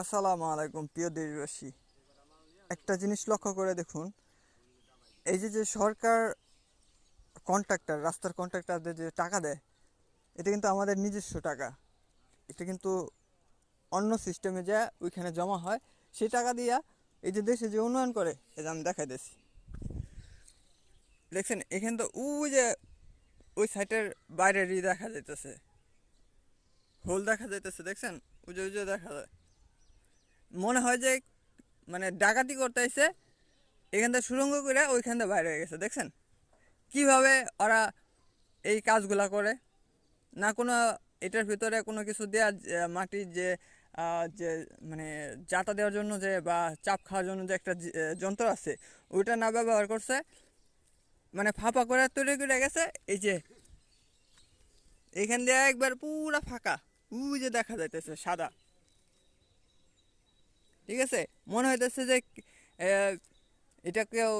আসসালামু আলাইকুম প্রিয় দেশবাসী। একটা জিনিস লক্ষ্য করে দেখুন, এই যে যে সরকার কন্ট্রাক্টর, রাস্তার কন্ট্রাক্টরদের যে টাকা দেয়, এটা কিন্তু আমাদের নিজস্ব টাকা। এটা কিন্তু অন্য সিস্টেমে যা ওইখানে জমা হয়, সেই টাকা দিয়া এই যে দেশে যে উন্নয়ন করে, এটা আমি দেখাই দিচ্ছি। দেখছেন এখানে তো ওই যে ওই সাইটের বাইরেরই দেখা যাইতেছে, হোল দেখা যাইতেছে, দেখছেন? উজে উজে দেখা যায়। মনে হয় যে মানে ডাকাতি করতে আইছে, এখান থেকে সুড়ঙ্গ করে ওইখান থেকে বাইরে হয়ে গেছে। দেখছেন কিভাবে ওরা এই কাজগুলা করে? না কোনো এটার ভিতরে কোনো কিছু দেওয়া, মাটির যে যে মানে জাতা দেওয়ার জন্য যে বা চাপ খাওয়ার জন্য যে একটা যন্ত্র আছে, ওইটা না ব্যবহার করছে, মানে ফাঁপা করে তৈরি করে গেছে। এই যে এইখান দিয়ে একবার পুরা ফাঁকা, ওই যে দেখা যাইতেছে সাদা। ঠিক আছে, মনে হইতেছে যে আহ, এটা কেউ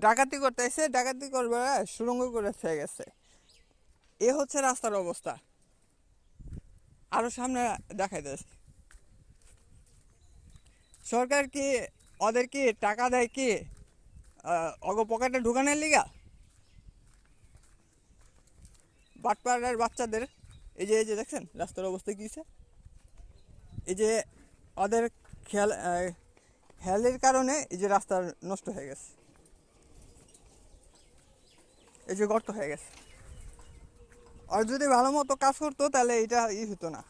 ডাকাতি করতে এসে ডাকাতি করবে, সুড়ঙ্গ করে থেকে গেছে। এ হচ্ছে রাস্তার অবস্থা। আরো সামনে দেখাই দিচ্ছে। সরকার কি ওদের কি টাকা দেয় কি অগ পকেটে ঢুকানোর লিগা? বাটপাড়ার বাচ্চাদের এই যে দেখছেন রাস্তার অবস্থা কী হয়েছে। এই যে ওদের খেয়াল খেয়ালের কারণে এই যে রাস্তা নষ্ট হয়ে গেছে, এই যে গর্ত হয়ে গেছে। আর যদি ভালো মতো কাজ করতো তাহলে এটা হতো না।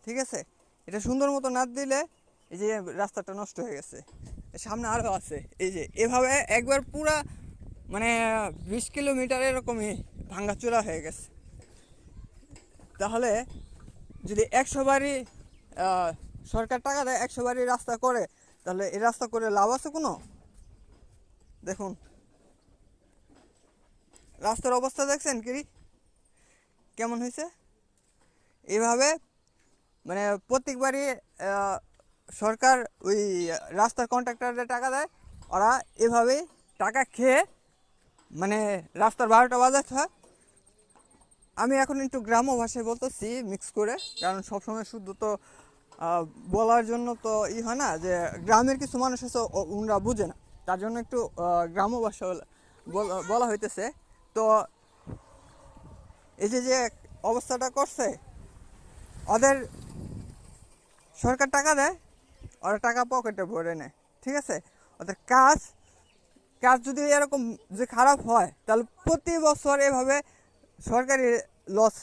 ঠিক আছে, এটা সুন্দর মতো না দিলে এই যে রাস্তাটা নষ্ট হয়ে গেছে। সামনে আরও আছে, এই যে এভাবে একবার পুরা মানে 20 কিলোমিটার এরকমই ভাঙ্গাচোরা হয়ে গেছে। তাহলে যদি 100 বারই সরকার টাকা দেয়, 100 বারই রাস্তা করে, তাহলে এই রাস্তা করে লাভ আছে কোনো? দেখুন রাস্তার অবস্থা দেখছেন কি কেমন হয়েছে। এইভাবে মানে প্রত্যেকবারই আহ, সরকার ওই রাস্তার কন্ট্রাক্টরদের টাকা দেয়, ওরা এভাবেই টাকা খেয়ে মানে রাস্তার 12টা বাজাতে হয়। আমি এখন একটু গ্রাম্য ভাষায় বলতেছি মিক্স করে, কারণ সবসময় শুদ্ধ তো বলার জন্য তো হয় না, যে গ্রামের কিছু মানুষ আছে ওনারা বুঝে না, তার জন্য একটু গ্রাম্য ভাষা বলা হইতেছে। তো এই যে যে অবস্থাটা করছে, ওদের সরকার টাকা দেয়, ওরা টাকা পকেটে ভরে নেয়। ঠিক আছে, ওদের কাজ কাজ যদি এরকম যে খারাপ হয়, তাহলে প্রতি বছর এভাবে সরকারি লস